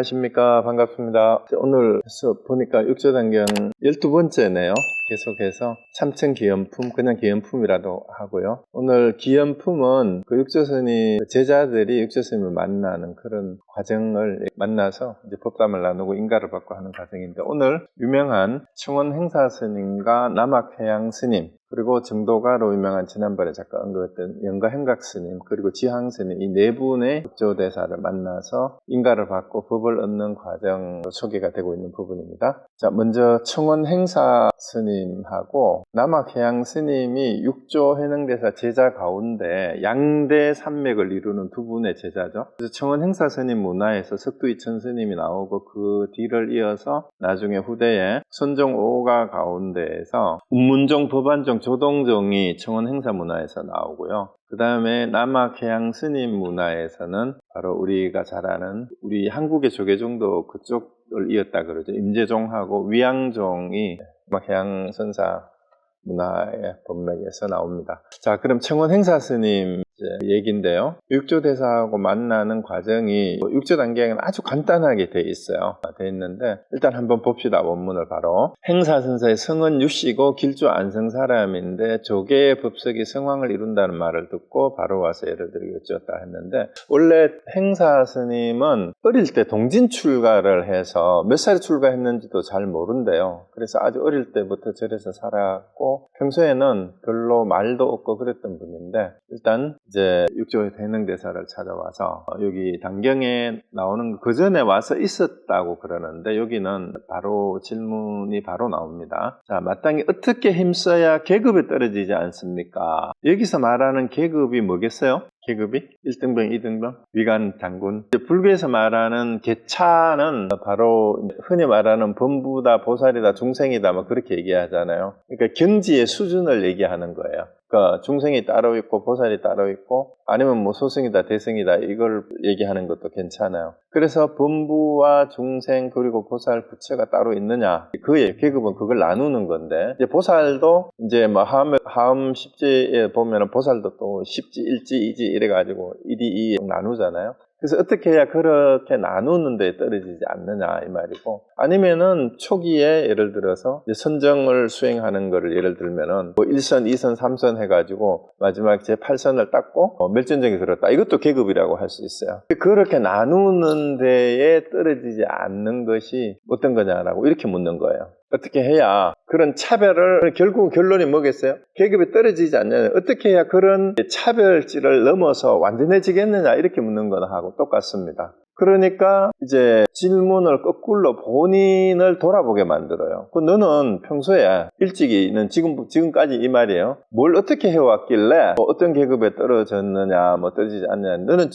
안녕하십니까. 반갑습니다. 오늘 보니까 육조단경 12번째네요. 계속해서 참청기염품, 그냥 기염품이라도 하고요. 오늘 기염품은 그 육조스님 제자들이 육조스님을 만나는 그런 과정을 만나서 이제 법담을 나누고 인가를 받고 하는 과정인데, 오늘 유명한 청원행사스님과 남학해양스님, 그리고 정도가로 유명한 지난번에 잠깐 언급했던 영가행각스님, 그리고 지항스님, 이 네 분의 육조대사를 만나서 인가를 받고 법을 얻는 과정으로 소개가 되고 있는 부분입니다. 자, 먼저 청원행사스님하고 남학해양스님이 육조해능대사 제자 가운데 양대 산맥을 이루는 두 분의 제자죠. 그래서 청원행사스님 문화에서 석두이천스님이 나오고, 그 뒤를 이어서 나중에 후대에 선종오가 가운데에서 운문종, 법안종, 조동종이 청원행사 문화에서 나오고요. 그 다음에 남학해양스님 문화에서는 바로 우리가 잘 아는 우리 한국의 조계종도 그쪽을 이었다 그러죠. 임재종하고 위양종이 남학해양선사 문화의 법맥에서 나옵니다. 자, 그럼 청원행사스님 얘기인데요. 육조대사하고 만나는 과정이 육조단계에는 아주 간단하게 돼 있어요. 돼 있는데 일단 한번 봅시다. 원문을 바로. 행사선사의 성은 유씨고 길조 안성 사람인데 조계의 법석이 성황을 이룬다는 말을 듣고 바로 와서 예를 들어 여쭈었다 했는데, 원래 행사스님은 어릴 때 동진 출가를 해서 몇 살에 출가했는지도 잘 모른대요. 그래서 아주 어릴 때부터 절에서 살았고 평소에는 별로 말도 없고 그랬던 분인데, 일단 이제 육조 해능대사를 찾아와서 여기 단경에 나오는 그 전에 와서 있었다고 그러는데, 여기는 바로 질문이 바로 나옵니다. 자, 마땅히 어떻게 힘써야 계급에 떨어지지 않습니까? 여기서 말하는 계급이 뭐겠어요? 계급이 1등병, 2등병, 위관, 장군. 불교에서 말하는 계차는 바로 흔히 말하는 범부다, 보살이다, 중생이다, 뭐 그렇게 얘기하잖아요. 그러니까 경지의 수준을 얘기하는 거예요. 그러니까 중생이 따로 있고 보살이 따로 있고, 아니면 뭐 소승이다, 대승이다, 이걸 얘기하는 것도 괜찮아요. 그래서 범부와 중생 그리고 보살, 부처가 따로 있느냐, 그의 계급은 그걸 나누는 건데, 이제 보살도 이제 뭐 하음 십지에 보면은 보살도 또 십지, 일지, 이지 이래가지고 1이 2 나누잖아요. 그래서 어떻게 해야 그렇게 나누는 데 떨어지지 않느냐 이 말이고, 아니면은 초기에 예를 들어서 이제 선정을 수행하는 거를 예를 들면은 뭐 1선, 2선, 3선 해가지고 마지막 제8선을 닦고 멸전정에 들었다, 이것도 계급이라고 할 수 있어요. 그렇게 나누는 데에 떨어지지 않는 것이 어떤 거냐라고 이렇게 묻는 거예요. 어떻게 해야 그런 차별을, 결국 결론이 뭐겠어요? 계급에 떨어지지 않느냐, 어떻게 해야 그런 차별지를 넘어서 완전해지겠느냐, 이렇게 묻는 거하고 똑같습니다. 그러니까 이제 질문을 거꾸로 본인을 돌아보게 만들어요. 너는 평소에 일찍이는 지금까지 이 말이에요. 뭘 어떻게 해왔길래 뭐 어떤 계급에 떨어졌느냐, 뭐 떨어지지 않느냐, 너는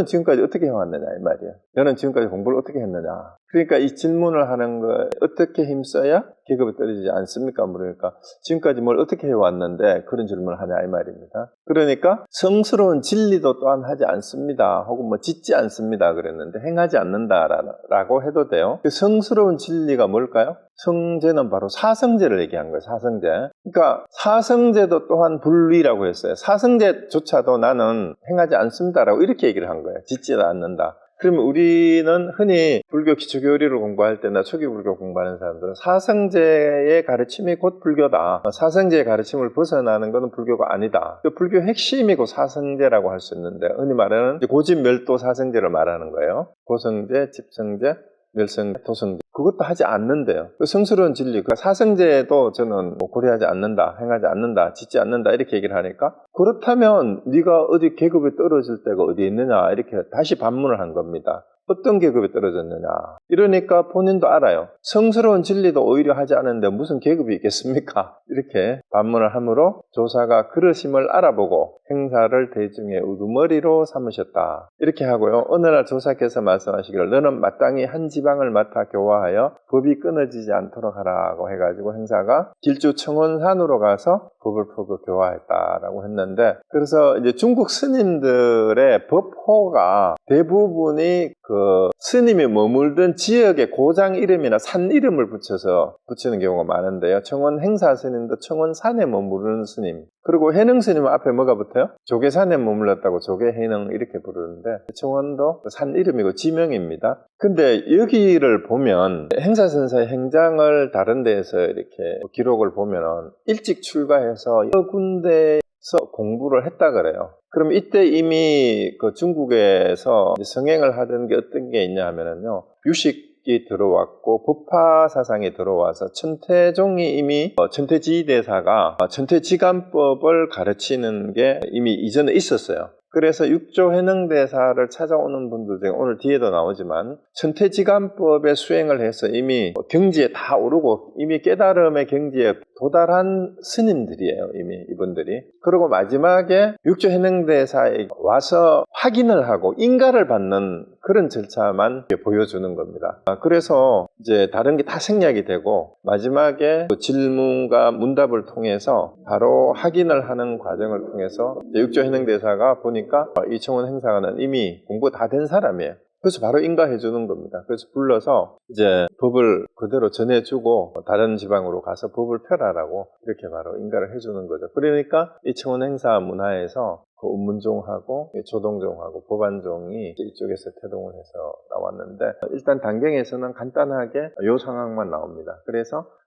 지금까지 어떻게 해왔느냐 이 말이에요. 너는 지금까지 공부를 어떻게 했느냐. 그러니까 이 질문을 하는 거, 어떻게 힘써야 계급에 떨어지지 않습니까? 물으니까 지금까지 뭘 어떻게 해왔는데 그런 질문을 하냐 이 말입니다. 그러니까 성스러운 진리도 또한 하지 않습니다, 혹은 뭐 짓지 않습니다 그랬는데, 행하지 않는다라고 해도 돼요. 그 성스러운 진리가 뭘까요? 성제는 바로 사성제를 얘기한 거예요. 사성제. 그러니까 사성제도 또한 불위라고 했어요. 사성제조차도 나는 행하지 않습니다라고 이렇게 얘기를 한 거예요. 짓지 않는다. 그러면 우리는 흔히 불교 기초교리를 공부할 때나 초기 불교 공부하는 사람들은 사성제의 가르침이 곧 불교다, 사성제의 가르침을 벗어나는 것은 불교가 아니다, 불교 핵심이고 사성제라고 할 수 있는데, 흔히 말하는 고집멸도 사성제를 말하는 거예요. 고성제, 집성제, 멸성제, 도성제, 그것도 하지 않는데요. 성스러운 진리, 그 사성제도 저는 뭐 고려하지 않는다, 행하지 않는다, 짓지 않는다 이렇게 얘기를 하니까, 그렇다면 네가 어디 계급에 떨어질 때가 어디 있느냐, 이렇게 다시 반문을 한 겁니다. 어떤 계급에 떨어졌느냐. 이러니까 본인도 알아요. 성스러운 진리도 오히려 하지 않는데 무슨 계급이 있겠습니까? 이렇게 반문을 하므로 조사가 그러심을 알아보고 행사를 대중의 우두머리로 삼으셨다, 이렇게 하고요. 어느 날 조사께서 말씀하시기를 너는 마땅히 한 지방을 맡아 교화하여 법이 끊어지지 않도록 하라고 해가지고 행사가 길주 청원산으로 가서 법을 풀고 교화했다라고 했는데, 그래서 이제 중국 스님들의 법호가 대부분이 그 그 스님이 머물던 지역의 고장 이름이나 산 이름을 붙이는 경우가 많은데요. 청원 행사 스님도 청원산에 머무르는 스님. 그리고 해능 스님은 앞에 뭐가 붙어요? 조계산에 머물렀다고 조계해능 이렇게 부르는데 청원도 산 이름이고 지명입니다. 근데 여기를 보면 행사선사의 행장을 다른 데에서 이렇게 기록을 보면은 일찍 출가해서 여러 군데에서 공부를 했다 그래요. 그럼 이때 이미 그 중국에서 성행을 하던 게 어떤 게 있냐 하면은요, 유식이 들어왔고 법화 사상이 들어와서 천태종이 이미 천태지대사가 천태지감법을 가르치는 게 이미 이전에 있었어요. 그래서 육조 해능대사를 찾아오는 분들 중에 오늘 뒤에도 나오지만 천태지감법의 수행을 해서 이미 경지에 다 오르고 이미 깨달음의 경지에 도달한 스님들이에요. 이미 이분들이. 그리고 마지막에 육조 해능대사에 와서 확인을 하고 인가를 받는 그런 절차만 보여주는 겁니다. 그래서 이제 다른 게 다 생략이 되고 마지막에 질문과 문답을 통해서 바로 확인을 하는 과정을 통해서 육조 해능대사가 보니까 이청원 행사관은 이미 공부 다 된 사람이에요. 그래서 바로 인가해 주는 겁니다. 그래서 불러서 이제 법을 그대로 전해주고 다른 지방으로 가서 법을 펴라라고 이렇게 바로 인가를 해주는 거죠. 그러니까 이청원 행사 문화에서 그 운문종하고 조동종하고 법안종이 이쪽에서 태동을 해서 나왔는데 일단 단경에서는 간단하게 이 상황만 나옵니다.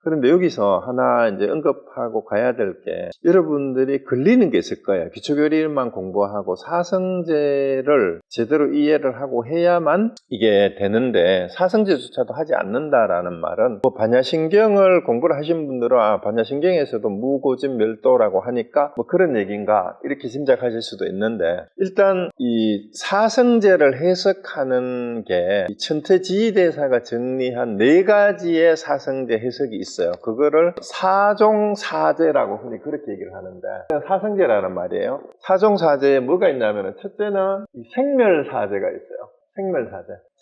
그런데 여기서 하나 이제 언급하고 가야 될 게 여러분들이 걸리는 게 있을 거예요. 기초교리만 공부하고 사성제를 제대로 이해를 하고 해야만 이게 되는데 사성제조차도 하지 않는다라는 말은 뭐 반야신경을 공부를 하신 분들은 반야신경에서도 무고진멸도라고 하니까 뭐 그런 얘기인가 이렇게 짐작하실 수도 있는데 일단 이 사성제를 해석하는 게 천태지대사가 정리한 4가지의 사성제 해석이 있어요. 그거를 사종사제라고 흔히 그렇게 얘기를 하는데 사성제라는 말이에요. 사종사제에 뭐가 있냐면 첫째는 이 생멸사제가 있어요.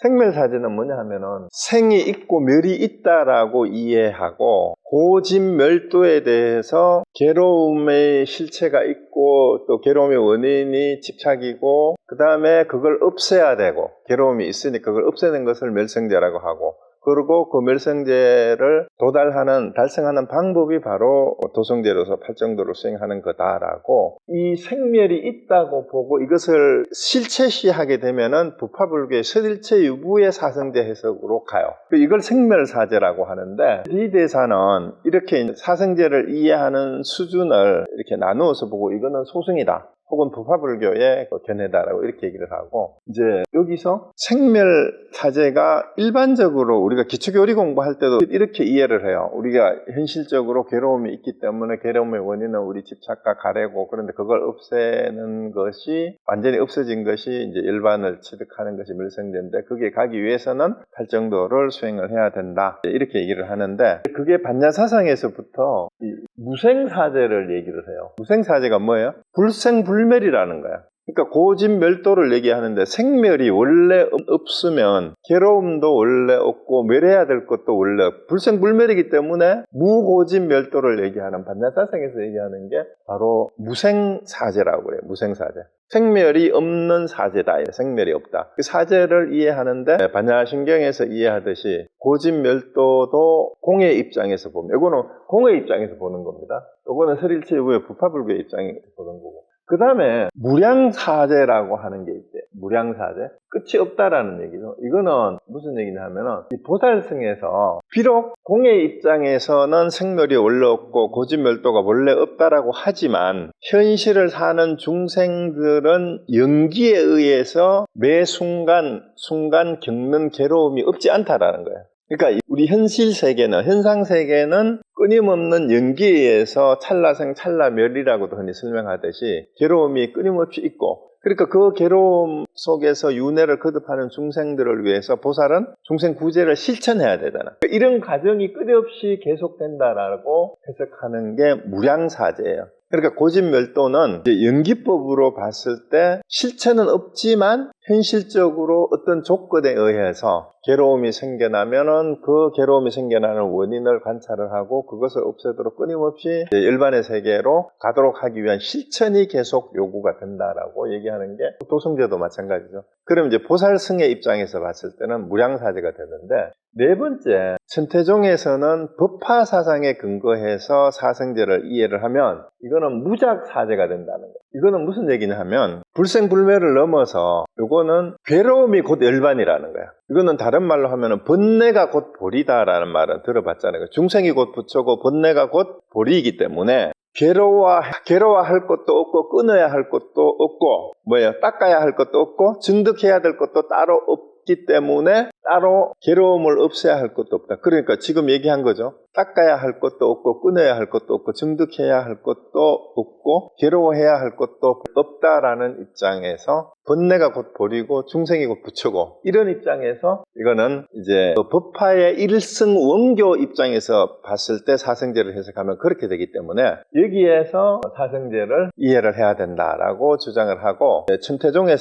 생멸사제는 뭐냐 하면은 생이 있고 멸이 있다라고 이해하고 고진멸도에 대해서 괴로움의 실체가 있고 또 괴로움의 원인이 집착이고 그 다음에 그걸 없애야 되고 괴로움이 있으니까 그걸 없애는 것을 멸성제라고 하고 그리고 그 멸성제를 달성하는 방법이 바로 도성제로서 팔정도를 수행하는 거다라고 이 생멸이 있다고 보고 이것을 실체시하게 되면은 부파불교의 설일체 유부의 사성제 해석으로 가요. 이걸 생멸사제라고 하는데 이 대사는 이렇게 사성제를 이해하는 수준을 이렇게 나누어서 보고 이거는 소승이다. 혹은 부파불교의 견해다라고 이렇게 얘기를 하고 이제 여기서 생멸사제가 일반적으로 우리가 기초교리 공부할 때도 이렇게 이해를 해요. 우리가 현실적으로 괴로움이 있기 때문에 괴로움의 원인은 우리 집착과 가래고 그런데 그걸 없애는 것이 완전히 없어진 것이 이제 일반을 취득하는 것이 멸성제인데 그게 가기 위해서는 팔정도를 수행을 해야 된다. 이렇게 얘기를 하는데 그게 반야사상에서부터 이 무생사제를 얘기를 해요. 무생사제가 뭐예요? 불생불멸이라는 거야. 그러니까 고진멸도를 얘기하는데 생멸이 원래 없으면 괴로움도 원래 없고 멸해야 될 것도 원래 불생불멸이기 때문에 무고진멸도를 얘기하는 반야사상에서 얘기하는 게 바로 무생사제라고 그래요. 무생사제. 생멸이 없는 사제다. 생멸이 없다. 그 사제를 이해하는데 반야신경에서 이해하듯이 고진멸도도 공의 입장에서 보면 이거는 공의 입장에서 보는 겁니다. 이거는 설일체 유부의 부파불교의 입장에서 보는 거고 그 다음에 무량사제라고 하는 게 있대. 무량사제. 끝이 없다라는 얘기죠. 이거는 무슨 얘기냐 하면은 이 보살승에서 비록 공의 입장에서는 생멸이 원래 없고 고진멸도가 원래 없다라고 하지만 현실을 사는 중생들은 연기에 의해서 매 순간 겪는 괴로움이 없지 않다라는 거예요. 그러니까 우리 현실 세계는 현상 세계는 끊임없는 연기에 의해서 찰나생 찰나멸이라고도 흔히 설명하듯이 괴로움이 끊임없이 있고 그러니까 그 괴로움 속에서 윤회를 거듭하는 중생들을 위해서 보살은 중생 구제를 실천해야 되잖아. 이런 과정이 끊임없이 계속된다라고 해석하는 게 무량사제예요. 그러니까 고진멸도는 이제 연기법으로 봤을 때 실체는 없지만 현실적으로 어떤 조건에 의해서 괴로움이 생겨나면은 그 괴로움이 생겨나는 원인을 관찰을 하고 그것을 없애도록 끊임없이 일반의 세계로 가도록 하기 위한 실천이 계속 요구가 된다라고 얘기하는 게 도성제도 마찬가지죠. 그럼 이제 보살승의 입장에서 봤을 때는 무량사제가 되는데, 네 번째, 천태종에서는 법화 사상에 근거해서 사성제를 이해를 하면 이거는 무작사제가 된다는 거예요. 이거는 무슨 얘기냐 하면 불생불멸을 넘어서 이거는 괴로움이 곧 열반이라는 거예요. 이거는 다른 말로 하면 번뇌가 곧 보리다라는 말은 들어봤잖아요. 중생이 곧 부처고 번뇌가 곧 보리이기 때문에 괴로워할 것도 없고 끊어야 할 것도 없고 닦아야 할 것도 없고 증득해야 될 것도 따로 없기 때문에 따로 괴로움을 없애야 할 것도 없다. 그러니까 지금 얘기한 거죠. 닦아야 할 것도 없고 끊어야 할 것도 없고 증득해야 할 것도 없고 괴로워해야 할 것도 없다라는 입장에서 번뇌가 곧 보리고 중생이 곧 부처고, 이런 입장에서 이거는 이제 법화의 일승 원교 입장에서 봤을 때 사성제를 해석하면 그렇게 되기 때문에 여기에서 사성제를 이해를 해야 된다라고 주장을 하고, 천태종은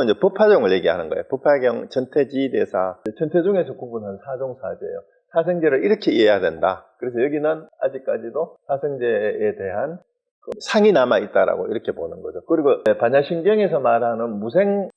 이제 법화종을 얘기하는 거예요. 법화경 천태지대사, 천태종에서 구분한 사종사제예요. 사성제를 이렇게 이해해야 된다. 그래서 여기는 아직까지도 사성제에 대한 상이 남아있다라고 이렇게 보는 거죠. 그리고 반야신경에서 말하는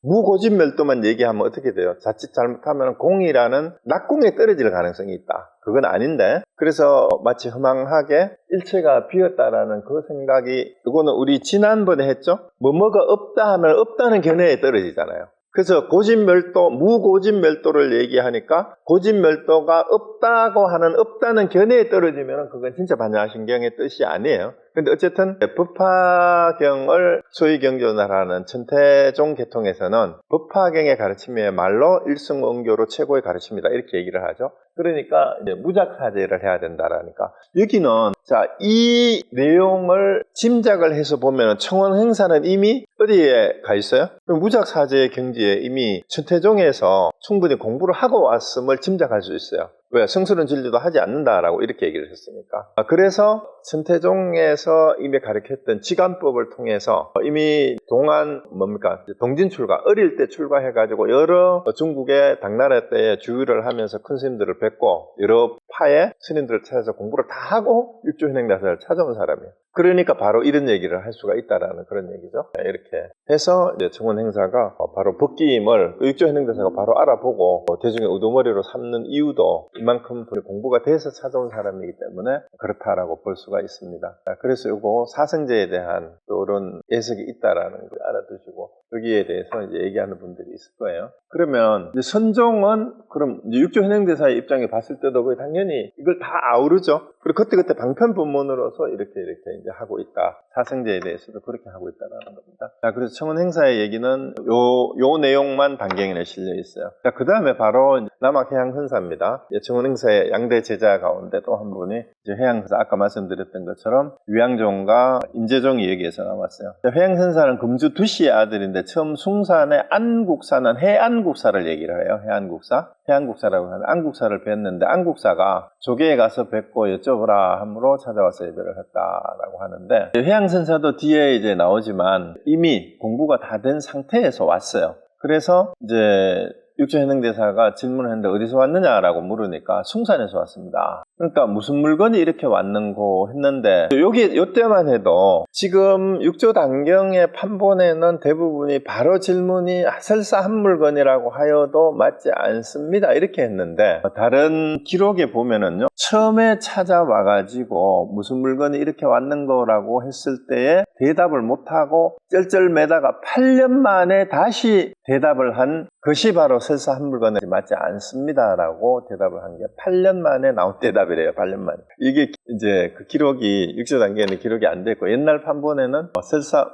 무고집멸도만 얘기하면 어떻게 돼요? 자칫 잘못하면 공이라는 낙공에 떨어질 가능성이 있다. 그건 아닌데, 그래서 마치 허망하게 일체가 비었다라는 그 생각이, 이거는 우리 지난번에 했죠? 뭐가 없다 하면 없다는 견해에 떨어지잖아요. 그래서 고집멸도, 무고집멸도를 얘기하니까 고집멸도가 없다고 하는 없다는 견해에 떨어지면 그건 진짜 반야신경의 뜻이 아니에요. 근데 어쨌든 법화경을 소위 경전하라는 천태종 계통에서는 법화경의 가르침의 말로 일승원교로 최고의 가르침이다 이렇게 얘기를 하죠. 그러니까 이제 무작사제를 해야 된다라니까, 여기는 자, 이 내용을 짐작을 해서 보면 청원 행사는 이미 어디에 가 있어요? 무작사제의 경지에 이미 천태종에서 충분히 공부를 하고 왔음을 짐작할 수 있어요. 왜? 성스러운 진리도 하지 않는다라고 이렇게 얘기를 했으니까. 그래서 천태종에서 이미 가르쳤던 지간법을 통해서 이미 동진 출가, 어릴 때 출가해가지고 여러 중국의 당나라 때에 주유를 하면서 큰 스님들을 뵙고 여러 파의 스님들을 찾아서 공부를 다 하고 육조현행다사를 찾아온 사람이에요. 그러니까 바로 이런 얘기를 할 수가 있다라는 그런 얘기죠. 이렇게 해서 이제 청원 행사가 바로 법기임을 육조현행대사가 바로 알아보고 대중의 우두머리로 삼는 이유도 이만큼 공부가 돼서 찾아온 사람이기 때문에 그렇다라고 볼 수가 있습니다. 그래서 이거 사성제에 대한 이런 예석이 있다라는 걸 알아두시고 여기에 대해서 이제 얘기하는 분들이 있을 거예요. 그러면 이제 선종은 그럼 육조현행대사의 입장에 봤을 때도 거의 당연히 이걸 다 아우르죠. 그리고 그때 방편 본문으로서 이렇게 이제 하고 있다. 사성제에 대해서도 그렇게 하고 있다라는 겁니다. 자, 그래서 청원 행사의 얘기는 요 내용만 단경에 실려 있어요. 자, 그 다음에 바로 남학해양선사입니다. 청원 행사의 양대 제자 가운데 또 한 분이 이제 해양선사, 아까 말씀드렸던 것처럼 유양종과 임재종이 여기에서 나왔어요. 해양선사는 금주 두씨의 아들인데 처음 숭산의 안국사는 해안국사를 얘기를 해요. 해안국사라고 하는 안국사를 뵀는데 안국사가 조계에 가서 뵙고 여쭤보라 함으로 찾아와서 예배를 했다라고 하는데, 해양선사도 뒤에 이제 나오지만 이미 공부가 다 된 상태에서 왔어요. 그래서 이제 육조현행대사가 질문을 했는데 어디서 왔느냐라고 물으니까 숭산에서 왔습니다. 그러니까 무슨 물건이 이렇게 왔는고 했는데, 요때만 해도 지금 육조단경의 판본에는 대부분이 바로 질문이 설사 한 물건이라고 하여도 맞지 않습니다 이렇게 했는데, 다른 기록에 보면은요, 처음에 찾아와가지고 무슨 물건이 이렇게 왔는 거라고 했을 때에 대답을 못하고 쩔쩔매다가 8년 만에 다시 대답을 한 것이 바로 설사 한 물건이 맞지 않습니다라고 대답을 한 게 8년 만에 나온 대답이래요. 8년 만에. 이게 이제 그 기록이 육조단계에는 기록이 안 됐고, 옛날 판본에는 설사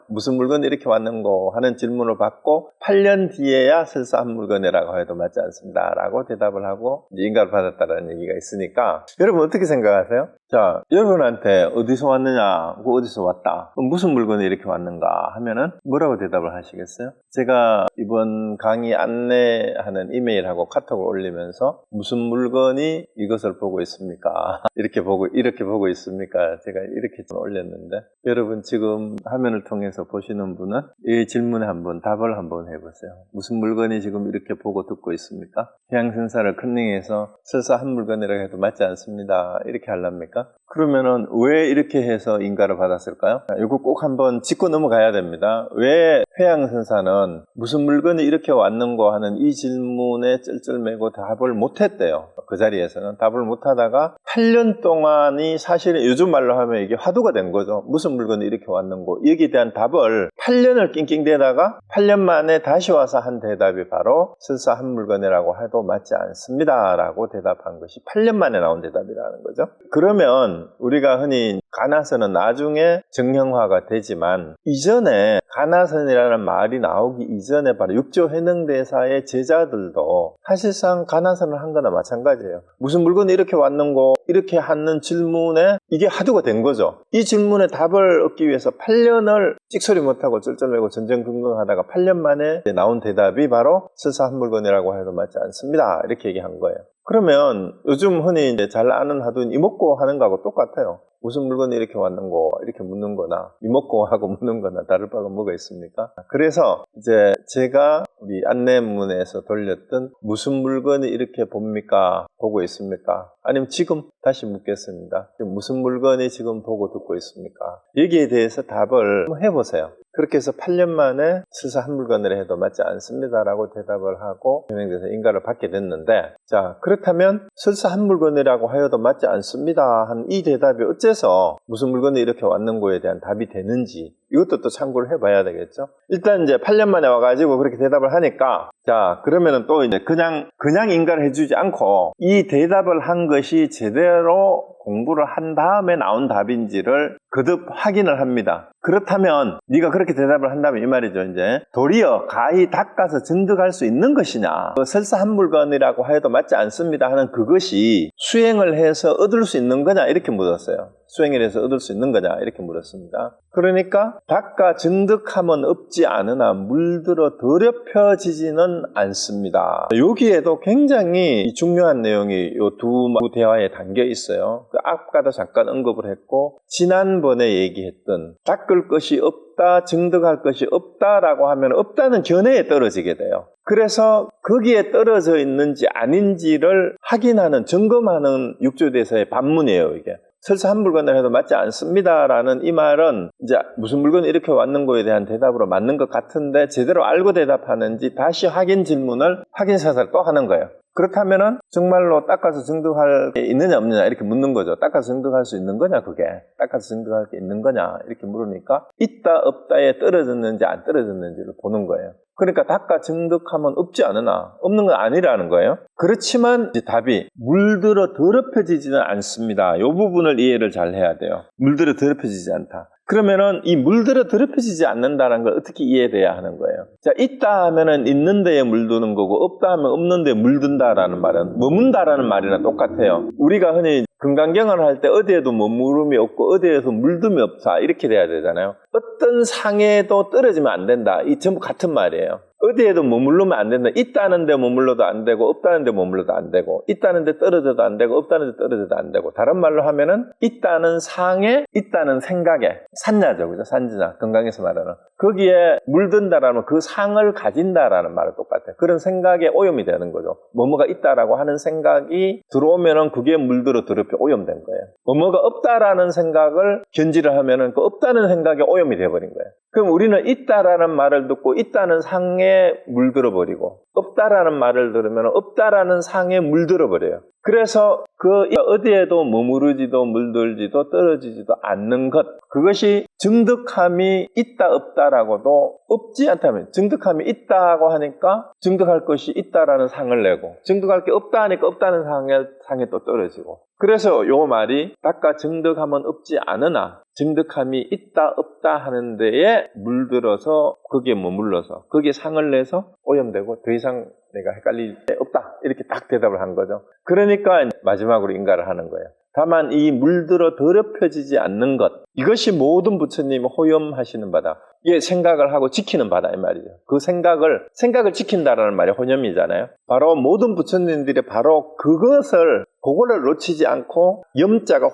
무슨 물건이 이렇게 왔는고 하는 질문을 받고 8년 뒤에야 설사 한 물건이라고 해도 맞지 않습니다라고 대답을 하고 이제 인가를 받았다는 얘기가 있으니까, 여러분 어떻게 생각하세요? 자, 여러분한테 어디서 왔느냐, 어디서 왔다, 무슨 물건이 이렇게 왔는가 하면은 뭐라고 대답을 하시겠어요? 제가 이번 강의 안내하는 이메일하고 카톡을 올리면서 무슨 물건이 이것을 보고 있습니까? 이렇게 보고 있습니까? 제가 이렇게 좀 올렸는데, 여러분 지금 화면을 통해서 보시는 분은 이 질문에 한번 답을 한번 해보세요. 무슨 물건이 지금 이렇게 보고 듣고 있습니까? 해양선사를 컨닝해서 설사 한 물건이라고 해도 맞지 않습니다 이렇게 하랍니까? 그러면은 왜 이렇게 해서 인가를 받았을까요? 이거 꼭 한번 짚고 넘어가야 됩니다. 왜 회양선사는 무슨 물건이 이렇게 왔는고 하는 이 질문에 쩔쩔매고 답을 못했대요. 그 자리에서는 답을 못하다가 8년 동안이 사실은 요즘 말로 하면 이게 화두가 된 거죠. 무슨 물건이 이렇게 왔는고, 여기에 대한 답을 8년을 낑낑대다가 8년 만에 다시 와서 한 대답이 바로 설사 한 물건이라고 해도 맞지 않습니다 라고 대답한 것이 8년 만에 나온 대답이라는 거죠. 그러면 우리가 흔히 가나선은 나중에 정형화가 되지만, 이전에 가나선이라는 말이 나오기 이전에 바로 육조 해능대사의 제자들도 사실상 가나선을 한 거나 마찬가지예요. 무슨 물건이 이렇게 왔는고, 이렇게 하는 질문에 이게 화두가 된 거죠. 이 질문에 답을 얻기 위해서 8년을 찍소리 못하고 쩔쩔매고 전전긍긍하다가 8년 만에 나온 대답이 바로 설사 한 물건이라고 해도 맞지 않습니다 이렇게 얘기한 거예요. 그러면 요즘 흔히 이제 잘 아는 화두는 이먹고 하는 거하고 똑같아요. 무슨 물건이 이렇게 왔는고 이렇게 묻는 거나 이먹고 하고 묻는 거나 다를 바가 뭐가 있습니까? 그래서 이제 제가 우리 안내문에서 돌렸던 무슨 물건이 이렇게 봅니까? 보고 있습니까? 아니면 지금 다시 묻겠습니다. 무슨 물건이 지금 보고 듣고 있습니까? 여기에 대해서 답을 한번 해보세요. 그렇게 해서 8년 만에 설사 한 물건을 해도 맞지 않습니다라고 대답을 하고 현행돼서 인가를 받게 됐는데, 자, 그렇다면 설사 한 물건이라고 하여도 맞지 않습니다 한 이 대답이 어째서 무슨 물건이 이렇게 왔는고에 대한 답이 되는지, 이것도 또 참고를 해봐야 되겠죠. 일단 이제 8년 만에 와가지고 그렇게 대답을 하니까, 자, 그러면은 또 이제 그냥 인가를 해주지 않고 이 대답을 한 것이 제대로 공부를 한 다음에 나온 답인지를 거듭 확인을 합니다. 그렇다면 네가 그렇게 대답을 한다면 이 말이죠. 이제 도리어 가히 닦아서 증득할 수 있는 것이냐, 설사 한 물건이라고 해도 맞지 않습니다 하는 그것이 수행을 해서 얻을 수 있는 거냐 이렇게 물었어요. 수행을 해서 얻을 수 있는 거냐 이렇게 물었습니다. 그러니까 닦아 증득함은 없지 않으나 물들어 더럽혀지지는 않습니다. 여기에도 굉장히 중요한 내용이 이 두 대화에 담겨 있어요. 그 아까도 잠깐 언급을 했고, 지난번에 얘기했던 닦을 것이 없다, 증득할 것이 없다라고 하면 없다는 견해에 떨어지게 돼요. 그래서 거기에 떨어져 있는지 아닌지를 확인하는, 점검하는 육조대사의 반문이에요, 이게. 설사 한 물건을 해도 맞지 않습니다라는 이 말은 이제 무슨 물건이 이렇게 왔는 거에 대한 대답으로 맞는 것 같은데 제대로 알고 대답하는지 다시 확인 질문을, 확인 사살을 또 하는 거예요. 그렇다면은 정말로 닦아서 증득할 게 있느냐 없느냐 이렇게 묻는 거죠. 닦아서 증득할 수 있는 거냐, 그게 닦아서 증득할 게 있는 거냐 이렇게 물으니까 있다 없다에 떨어졌는지 안 떨어졌는지를 보는 거예요. 그러니까 닦아 증득하면 없지 않으나 없는 건 아니라는 거예요. 그렇지만 이제 답이 물들어 더럽혀지지는 않습니다. 이 부분을 이해를 잘 해야 돼요. 물들어 더럽혀지지 않다. 그러면은 이 물들어 더럽혀지지 않는다는 걸 어떻게 이해돼야 하는 거예요? 자, 있다 하면은 있는 데에 물드는 거고, 없다 하면 없는 데에 물든다라는 말은 머문다라는 말이랑 똑같아요. 우리가 흔히 금강경을 할 때 어디에도 머무름이 없고 어디에서 물듦이 없다 이렇게 돼야 되잖아요. 어떤 상에도 떨어지면 안 된다. 이 전부 같은 말이에요. 어디에도 머물르면 안 된다. 있다는 데 머물러도 안 되고 없다는 데 머물러도 안 되고, 있다는 데 떨어져도 안 되고 없다는 데 떨어져도 안 되고, 다른 말로 하면은 있다는 상에, 있다는 생각에, 산야죠, 그죠? 산지나 건강에서 말하는 거기에 물든다라는 그 상을 가진다라는 말은 똑같아요. 그런 생각에 오염이 되는 거죠. 뭐뭐가 있다라고 하는 생각이 들어오면은 그게 물들어 더럽혀 오염된 거예요. 뭐뭐가 없다라는 생각을 견지를 하면은 그 없다는 생각에 오염이 되어버린 거예요. 그럼 우리는 있다라는 말을 듣고 있다는 상에 물들어 버리고, 없다라는 말을 들으면 없다라는 상에 물들어 버려요. 그래서 그 어디에도 머무르지도 물들지도 떨어지지도 않는 것, 그것이 증득함이 있다 없다라고도 없지 않다면, 증득함이 있다고 하니까 증득할 것이 있다라는 상을 내고, 증득할 게 없다 하니까 없다는 상에 또 떨어지고, 그래서 요 말이 닦아 증득함은 없지 않으나 증득함이 있다 없다 하는 데에 물들어서 거기에 머물러서 거기에 상을 내서 오염되고 더 이상 내가 헷갈릴 데 없다 이렇게 딱 대답을 한 거죠. 그러니까 마지막으로 인가를 하는 거예요. 다만 이 물들어 더럽혀지지 않는 것, 이것이 모든 부처님이 호염하시는 바다. 이게 생각을 하고 지키는 바다 이 말이죠. 그 생각을 지킨다라는 말이 호념이잖아요. 바로 모든 부처님들이 바로 그거를 놓치지 않고, 염자가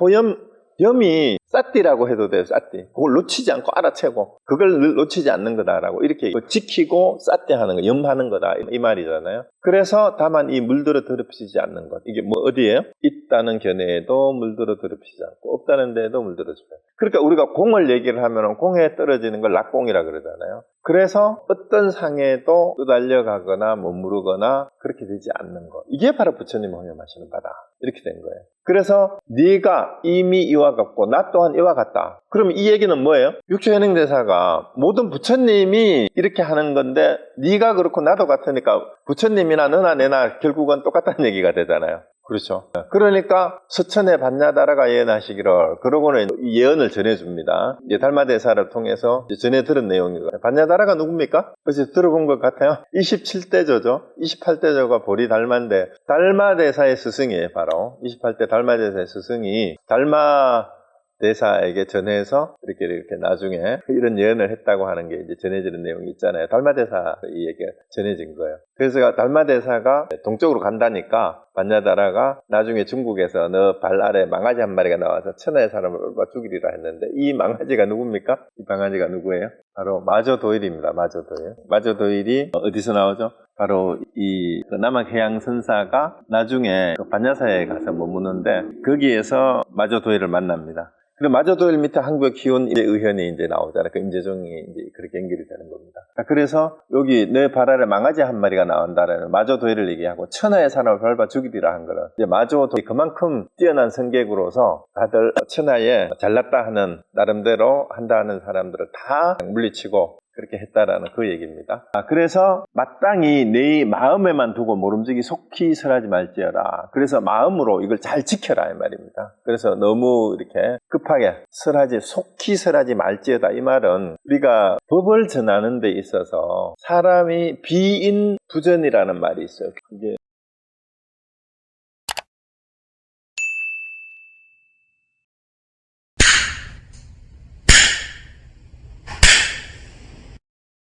염이 쌌띠라고 해도 돼요. 쌌띠. 그걸 놓치지 않고 알아채고 그걸 놓치지 않는 거다라고 이렇게 지키고 쌌띠 하는 거, 염하는 거다 이 말이잖아요. 그래서 다만 이 물들어 더럽히지 않는 것. 이게 뭐 어디예요? 있다는 견해에도 물들어 더럽히지 않고 없다는 데에도 물들어 더럽히지 않고. 그러니까 우리가 공을 얘기를 하면 공에 떨어지는 걸 낙공이라 그러잖아요. 그래서 어떤 상에도 떠달려가거나 머무르거나 그렇게 되지 않는 것. 이게 바로 부처님 허염하시는 바다. 이렇게 된 거예요. 그래서 네가 이미 이와 같고 나 또한 이와 같다. 그럼 이 얘기는 뭐예요? 육조현행대사가 모든 부처님이 이렇게 하는 건데 네가 그렇고 나도 같으니까 부처님이나 너나 내나 결국은 똑같다는 얘기가 되잖아요. 그렇죠. 그러니까 서천에 반야다라가 예언하시기를 그러고는 이 예언을 전해줍니다. 이제 달마대사를 통해서 전해 들은 내용이거든요. 반야다라가 누굽니까? 어제 들어본 것 같아요. 27대조죠. 28대조가 보리 달마인데 달마대사의 스승이에요. 바로 28대 달마대사의 스승이 달마대사에게 전해서 이렇게 나중에 이런 예언을 했다고 하는 게 이제 전해지는 내용이 있잖아요. 달마대사 이 얘기가 전해진 거예요. 그래서 달마대사가 동쪽으로 간다니까 반야다라가 나중에 중국에서 너 발 아래 망아지 한 마리가 나와서 천하의 사람을 얼마 죽이리라 했는데 이 망아지가 누굽니까? 이 망아지가 누구예요? 바로 마조도일입니다. 마조도일. 마조도일이 어디서 나오죠? 바로 이 남악해양선사가 나중에 반야사에 가서 머무는데 거기에서 마조도일을 만납니다. 그리고 마조도일 밑에 한국에 키운 의현이 이제 나오잖아요. 그 임재종이 이제 그렇게 연결이 되는 겁니다. 그래서 여기 내 발 아래 망아지 한 마리가 나온다라는 마조도일을 얘기하고 천하의 사람을 밟아 죽이리라 한 거는 이제 마조도일 그만큼 뛰어난 선객으로서 다들 천하에 잘났다 하는 나름대로 한다 하는 사람들을 다 물리치고 그렇게 했다라는 그 얘기입니다. 그래서 마땅히 네 마음에만 두고 모름지기 속히 설하지 말지어라. 그래서 마음으로 이걸 잘 지켜라 이 말입니다. 그래서 너무 이렇게 급하게 속히 설하지 말지어다 이 말은 우리가 법을 전하는 데 있어서 사람이 비인부전이라는 말이 있어요. 이게